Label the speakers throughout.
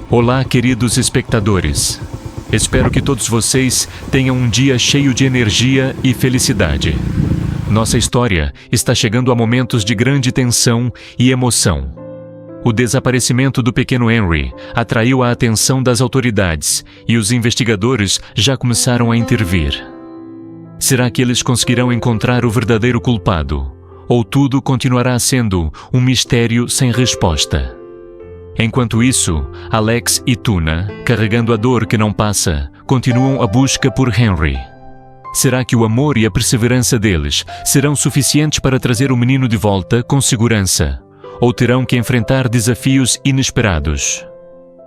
Speaker 1: Olá, queridos espectadores. Espero que todos vocês tenham um dia cheio de energia e felicidade. Nossa história está chegando a momentos de grande tensão e emoção. O desaparecimento do pequeno Henry atraiu a atenção das autoridades e os investigadores já começaram a intervir. Será que eles conseguirão encontrar o verdadeiro culpado? Ou tudo continuará sendo um mistério sem resposta? Enquanto isso, Alex e Tuna, carregando a dor que não passa, continuam a busca por Henry. Será que o amor e a perseverança deles serão suficientes para trazer o menino de volta com segurança? Ou terão que enfrentar desafios inesperados?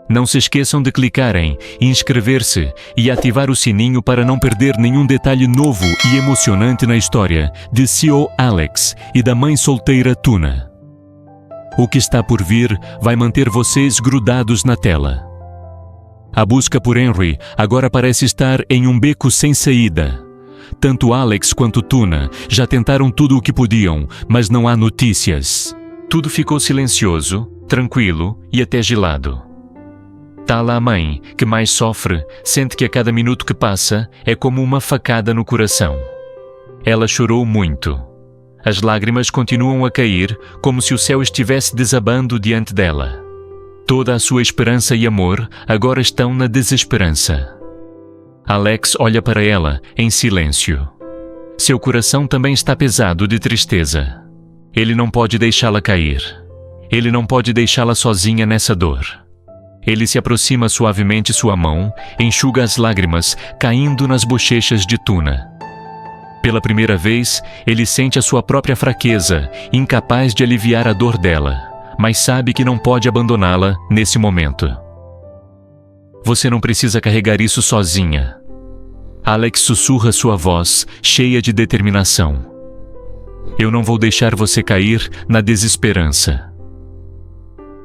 Speaker 1: Não se esqueçam de clicarem, inscrever-se e ativar o sininho para não perder nenhum detalhe novo e emocionante na história de CEO Alex e da mãe solteira Tuna. O que está por vir vai manter vocês grudados na tela. A busca por Henry agora parece estar em um beco sem saída. Tanto Alex quanto Tuna já tentaram tudo o que podiam, mas não há notícias. Tudo ficou silencioso, tranquilo e até gelado. Tala, a mãe, que mais sofre, sente que a cada minuto que passa é como uma facada no coração. Ela chorou muito. As lágrimas continuam a cair, como se o céu estivesse desabando diante dela. Toda a sua esperança e amor agora estão na desesperança. Alex olha para ela, em silêncio. Seu coração também está pesado de tristeza. Ele não pode deixá-la cair. Ele não pode deixá-la sozinha nessa dor. Ele se aproxima suavemente sua mão, enxuga as lágrimas, caindo nas bochechas de Tuna. Pela primeira vez, ele sente a sua própria fraqueza, incapaz de aliviar a dor dela, mas sabe que não pode abandoná-la nesse momento. Você não precisa carregar isso sozinha. Alex sussurra sua voz, cheia de determinação. Eu não vou deixar você cair na desesperança.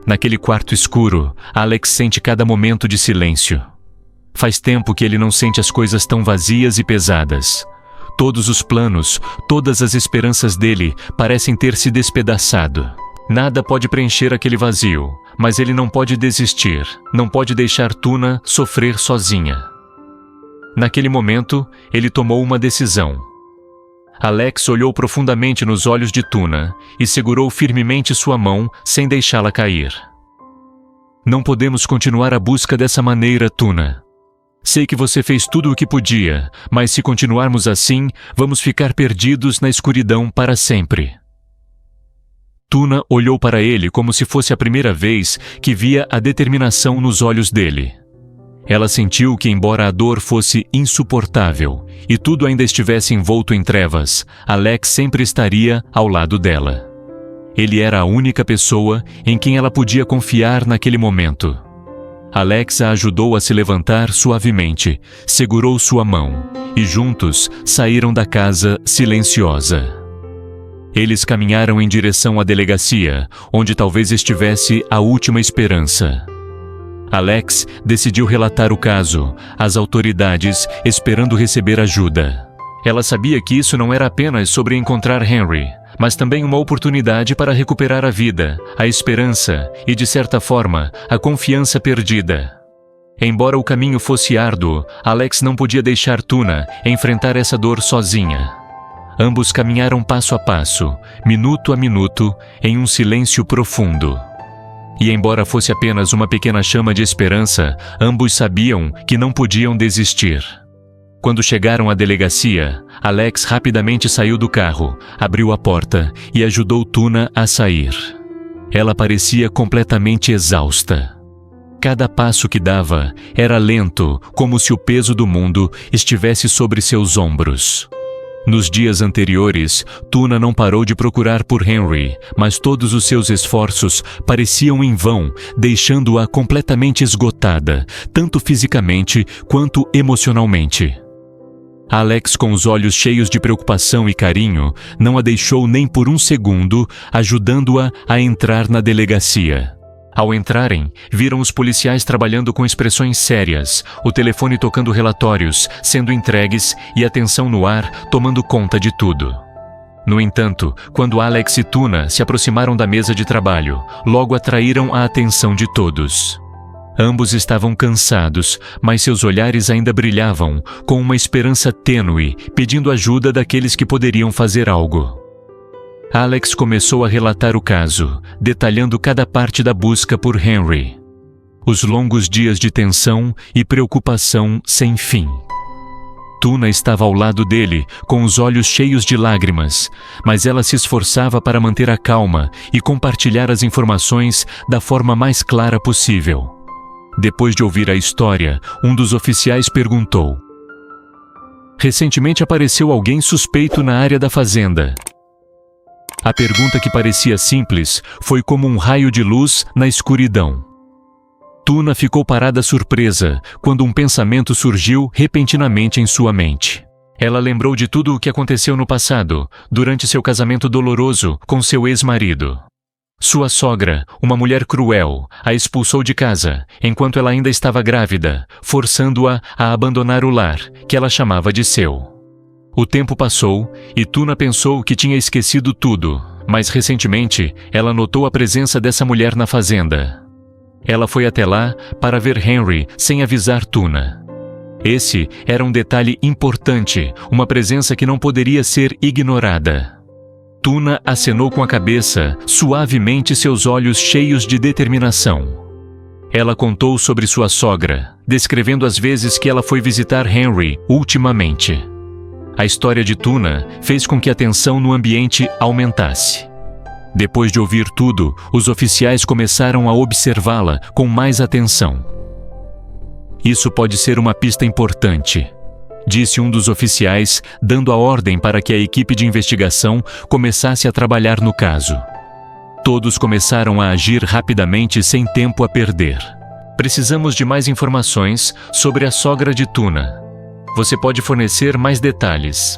Speaker 1: Naquele quarto escuro, Alex sente cada momento de silêncio. Faz tempo que ele não sente as coisas tão vazias e pesadas. Todos os planos, todas as esperanças dele parecem ter se despedaçado. Nada pode preencher aquele vazio, mas ele não pode desistir, não pode deixar Tuna sofrer sozinha. Naquele momento, ele tomou uma decisão. Alex olhou profundamente nos olhos de Tuna e segurou firmemente sua mão sem deixá-la cair. Não podemos continuar a busca dessa maneira, Tuna. Sei que você fez tudo o que podia, mas se continuarmos assim, vamos ficar perdidos na escuridão para sempre. Tuna olhou para ele como se fosse a primeira vez que via a determinação nos olhos dele. Ela sentiu que, embora a dor fosse insuportável e tudo ainda estivesse envolto em trevas, Alex sempre estaria ao lado dela. Ele era a única pessoa em quem ela podia confiar naquele momento. Alex a ajudou a se levantar suavemente, segurou sua mão e juntos saíram da casa silenciosa. Eles caminharam em direção à delegacia, onde talvez estivesse a última esperança. Alex decidiu relatar o caso às autoridades, esperando receber ajuda. Ela sabia que isso não era apenas sobre encontrar Henry, mas também uma oportunidade para recuperar a vida, a esperança e, de certa forma, a confiança perdida. Embora o caminho fosse árduo, Alex não podia deixar Tuna enfrentar essa dor sozinha. Ambos caminharam passo a passo, minuto a minuto, em um silêncio profundo. E embora fosse apenas uma pequena chama de esperança, ambos sabiam que não podiam desistir. Quando chegaram à delegacia, Alex rapidamente saiu do carro, abriu a porta e ajudou Tuna a sair. Ela parecia completamente exausta. Cada passo que dava era lento, como se o peso do mundo estivesse sobre seus ombros. Nos dias anteriores, Tuna não parou de procurar por Henry, mas todos os seus esforços pareciam em vão, deixando-a completamente esgotada, tanto fisicamente quanto emocionalmente. Alex, com os olhos cheios de preocupação e carinho, não a deixou nem por um segundo, ajudando-a a entrar na delegacia. Ao entrarem, viram os policiais trabalhando com expressões sérias, o telefone tocando relatórios, sendo entregues e a tensão no ar tomando conta de tudo. No entanto, quando Alex e Tuna se aproximaram da mesa de trabalho, logo atraíram a atenção de todos. Ambos estavam cansados, mas seus olhares ainda brilhavam, com uma esperança tênue, pedindo ajuda daqueles que poderiam fazer algo. Alex começou a relatar o caso, detalhando cada parte da busca por Henry. Os longos dias de tensão e preocupação sem fim. Tuna estava ao lado dele, com os olhos cheios de lágrimas, mas ela se esforçava para manter a calma e compartilhar as informações da forma mais clara possível. Depois de ouvir a história, um dos oficiais perguntou: "Recentemente apareceu alguém suspeito na área da fazenda?" A pergunta, que parecia simples, foi como um raio de luz na escuridão. Tuna ficou parada surpresa quando um pensamento surgiu repentinamente em sua mente. Ela lembrou de tudo o que aconteceu no passado, durante seu casamento doloroso com seu ex-marido. Sua sogra, uma mulher cruel, a expulsou de casa, enquanto ela ainda estava grávida, forçando-a a abandonar o lar, que ela chamava de seu. O tempo passou e Tuna pensou que tinha esquecido tudo, mas recentemente ela notou a presença dessa mulher na fazenda. Ela foi até lá para ver Henry sem avisar Tuna. Esse era um detalhe importante, uma presença que não poderia ser ignorada. Tuna acenou com a cabeça, suavemente, seus olhos cheios de determinação. Ela contou sobre sua sogra, descrevendo as vezes que ela foi visitar Henry ultimamente. A história de Tuna fez com que a tensão no ambiente aumentasse. Depois de ouvir tudo, os oficiais começaram a observá-la com mais atenção. "Isso pode ser uma pista importante", disse um dos oficiais, dando a ordem para que a equipe de investigação começasse a trabalhar no caso. Todos começaram a agir rapidamente, sem tempo a perder. "Precisamos de mais informações sobre a sogra de Tuna. Você pode fornecer mais detalhes?"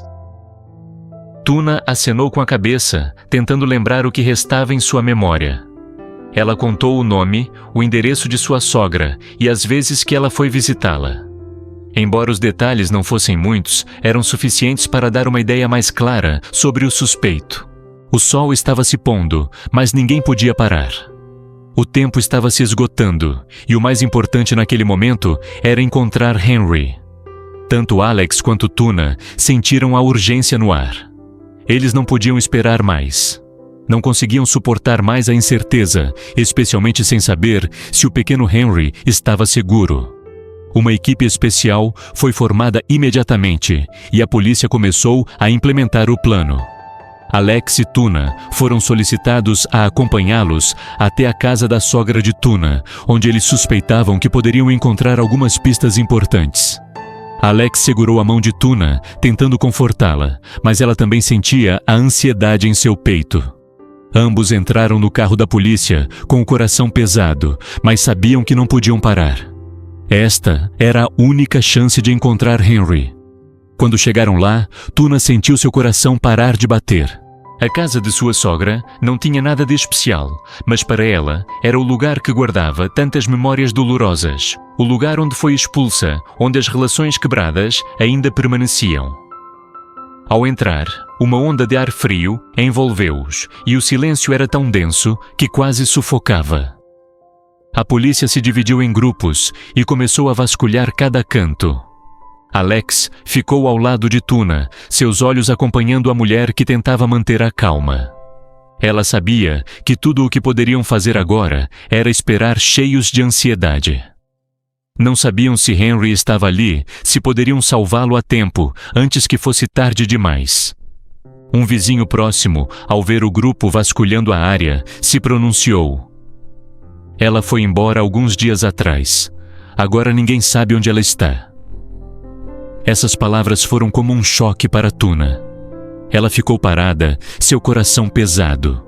Speaker 1: Tuna acenou com a cabeça, tentando lembrar o que restava em sua memória. Ela contou o nome, o endereço de sua sogra e as vezes que ela foi visitá-la. Embora os detalhes não fossem muitos, eram suficientes para dar uma ideia mais clara sobre o suspeito. O sol estava se pondo, mas ninguém podia parar. O tempo estava se esgotando, e o mais importante naquele momento era encontrar Henry. Tanto Alex quanto Tuna sentiram a urgência no ar. Eles não podiam esperar mais. Não conseguiam suportar mais a incerteza, especialmente sem saber se o pequeno Henry estava seguro. Uma equipe especial foi formada imediatamente e a polícia começou a implementar o plano. Alex e Tuna foram solicitados a acompanhá-los até a casa da sogra de Tuna, onde eles suspeitavam que poderiam encontrar algumas pistas importantes. Alex segurou a mão de Tuna, tentando confortá-la, mas ela também sentia a ansiedade em seu peito. Ambos entraram no carro da polícia com o coração pesado, mas sabiam que não podiam parar. Esta era a única chance de encontrar Henry. Quando chegaram lá, Tuna sentiu seu coração parar de bater. A casa de sua sogra não tinha nada de especial, mas para ela era o lugar que guardava tantas memórias dolorosas, o lugar onde foi expulsa, onde as relações quebradas ainda permaneciam. Ao entrar, uma onda de ar frio envolveu-os e o silêncio era tão denso que quase sufocava. A polícia se dividiu em grupos e começou a vasculhar cada canto. Alex ficou ao lado de Tuna, seus olhos acompanhando a mulher que tentava manter a calma. Ela sabia que tudo o que poderiam fazer agora era esperar, cheios de ansiedade. Não sabiam se Henry estava ali, se poderiam salvá-lo a tempo, antes que fosse tarde demais. Um vizinho próximo, ao ver o grupo vasculhando a área, se pronunciou: "Ela foi embora alguns dias atrás. Agora ninguém sabe onde ela está." Essas palavras foram como um choque para Tuna. Ela ficou parada, seu coração pesado.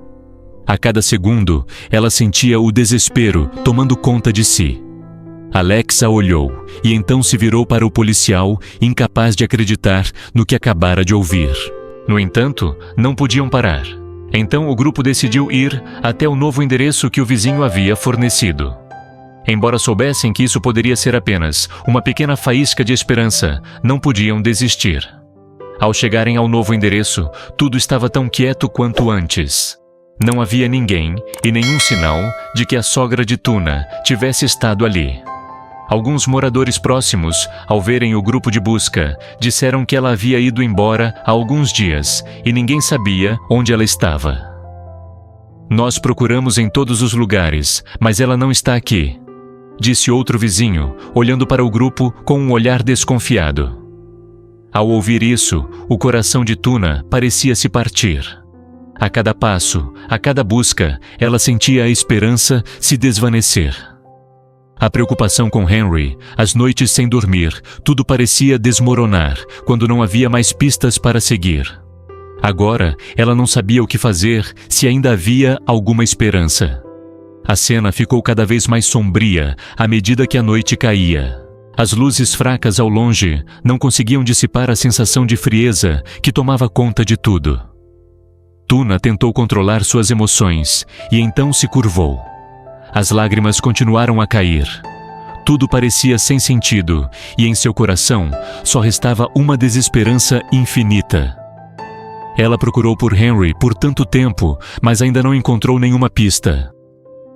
Speaker 1: A cada segundo, ela sentia o desespero tomando conta de si. Alex a olhou e então se virou para o policial, incapaz de acreditar no que acabara de ouvir. No entanto, não podiam parar. Então o grupo decidiu ir até o novo endereço que o vizinho havia fornecido. Embora soubessem que isso poderia ser apenas uma pequena faísca de esperança, não podiam desistir. Ao chegarem ao novo endereço, tudo estava tão quieto quanto antes. Não havia ninguém e nenhum sinal de que a sogra de Tuna tivesse estado ali. Alguns moradores próximos, ao verem o grupo de busca, disseram que ela havia ido embora há alguns dias e ninguém sabia onde ela estava. Nós procuramos em todos os lugares, mas ela não está aqui, disse outro vizinho, olhando para o grupo com um olhar desconfiado. Ao ouvir isso, o coração de Tuna parecia se partir. A cada passo, a cada busca, ela sentia a esperança se desvanecer. A preocupação com Henry, as noites sem dormir, tudo parecia desmoronar quando não havia mais pistas para seguir. Agora, ela não sabia o que fazer, se ainda havia alguma esperança. A cena ficou cada vez mais sombria à medida que a noite caía. As luzes fracas ao longe não conseguiam dissipar a sensação de frieza que tomava conta de tudo. Tuna tentou controlar suas emoções e então se curvou. As lágrimas continuaram a cair. Tudo parecia sem sentido e em seu coração só restava uma desesperança infinita. Ela procurou por Henry por tanto tempo, mas ainda não encontrou nenhuma pista.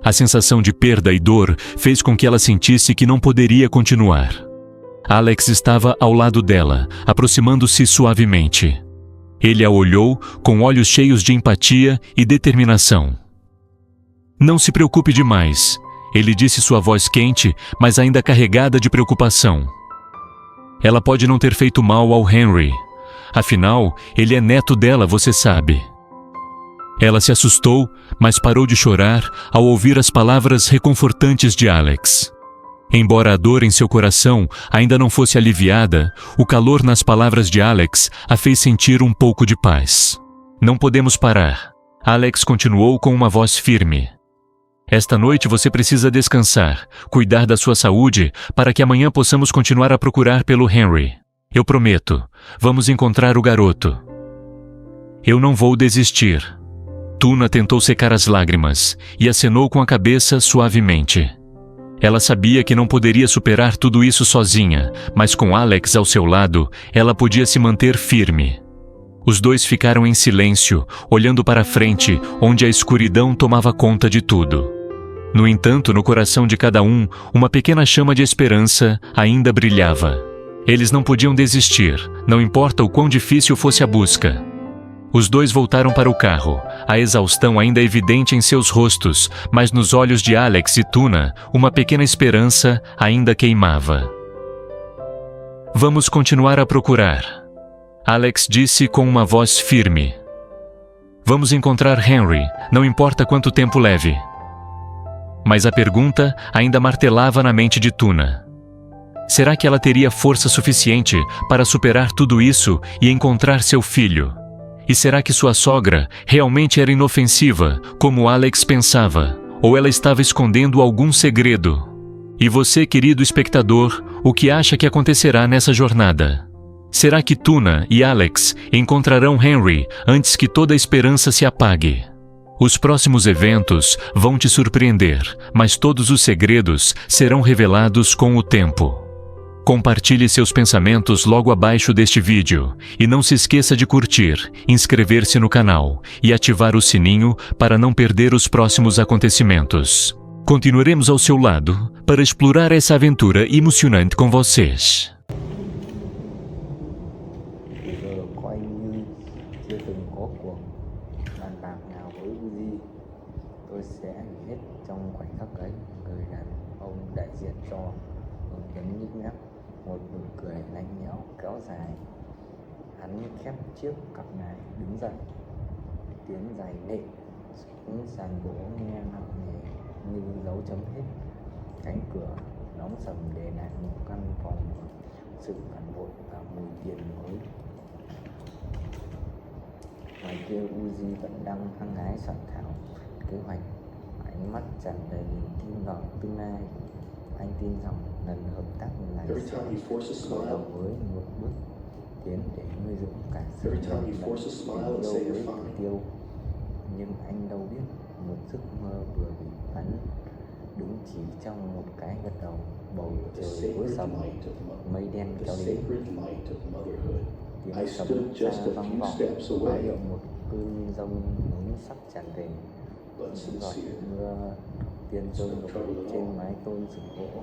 Speaker 1: A sensação de perda e dor fez com que ela sentisse que não poderia continuar. Alex estava ao lado dela, aproximando-se suavemente. Ele a olhou com olhos cheios de empatia e determinação. Não se preocupe demais, ele disse, sua voz quente, mas ainda carregada de preocupação. Ela pode não ter feito mal ao Henry. Afinal, ele é neto dela, você sabe. Ela se assustou, mas parou de chorar ao ouvir as palavras reconfortantes de Alex. Embora a dor em seu coração ainda não fosse aliviada, o calor nas palavras de Alex a fez sentir um pouco de paz. Não podemos parar. Alex continuou com uma voz firme. Esta noite você precisa descansar, cuidar da sua saúde, para que amanhã possamos continuar a procurar pelo Henry. Eu prometo, vamos encontrar o garoto. Eu não vou desistir. Tuna tentou secar as lágrimas e acenou com a cabeça suavemente. Ela sabia que não poderia superar tudo isso sozinha, mas com Alex ao seu lado, ela podia se manter firme. Os dois ficaram em silêncio, olhando para frente, onde a escuridão tomava conta de tudo. No entanto, no coração de cada um, uma pequena chama de esperança ainda brilhava. Eles não podiam desistir, não importa o quão difícil fosse a busca. Os dois voltaram para o carro, a exaustão ainda evidente em seus rostos, mas nos olhos de Alex e Tuna, uma pequena esperança ainda queimava. Vamos continuar a procurar, Alex disse com uma voz firme. Vamos encontrar Henry, não importa quanto tempo leve. Mas a pergunta ainda martelava na mente de Tuna. Será que ela teria força suficiente para superar tudo isso e encontrar seu filho? E será que sua sogra realmente era inofensiva, como Alex pensava? Ou ela estava escondendo algum segredo? E você, querido espectador, o que acha que acontecerá nessa jornada? Será que Tuna e Alex encontrarão Henry antes que toda a esperança se apague? Os próximos eventos vão te surpreender, mas todos os segredos serão revelados com o tempo. Compartilhe seus pensamentos logo abaixo deste vídeo e não se esqueça de curtir, inscrever-se no canal e ativar o sininho para não perder os próximos acontecimentos. Continuaremos ao seu lado para explorar essa aventura emocionante com vocês.
Speaker 2: Một nụ cười lạnh lẽo kéo dài. Hắn khép chiếc cặp ngài đứng dậy. Tiếng giày nện xuống sàn gỗ nghe nặng nề như dấu chấm hết. Cánh cửa đóng sầm để lại một căn phòng, sự phản bội và mùi tiền mới. Ngoài kia Uzi vẫn đang hăng hái soạn thảo kế hoạch, ánh mắt tràn đầy niềm tin vào tương lai. Anh tin rằng lần hợp tác này sẽ khởi đầu với một bước tiến để nuôi dưỡng cả sự nghiệp lẫn tình yêu với mục tiêu. Nhưng anh đâu biết một giấc mơ vừa bị bắn đúng chỉ trong một cái gật đầu. Bầu trời tối sầm, mây đen kéo đến, tiếng sấm xa vang vọng báo hiệu một cơn giông mới sắc tràn đầy, những giọt mưa tiên rơi đổ trên mái tôn rực gỗ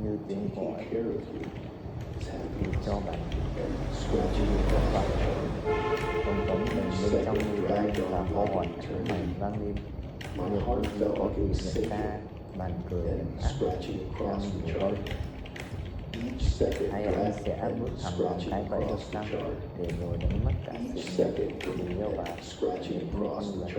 Speaker 2: như tiếng gọi vì cho bạn vì của bạn. Ông tống mình bên trong người anh và kho hỏi mày vang lên nhiều ước gì có thể nhận ra bàn cờ hiểm ác đang ngủ vơi. Hay anh sẽ bước thẳng vào cái bẫy độc năng để rồi đánh mất cả sự nghiệp, tình yêu và niềm tin con người.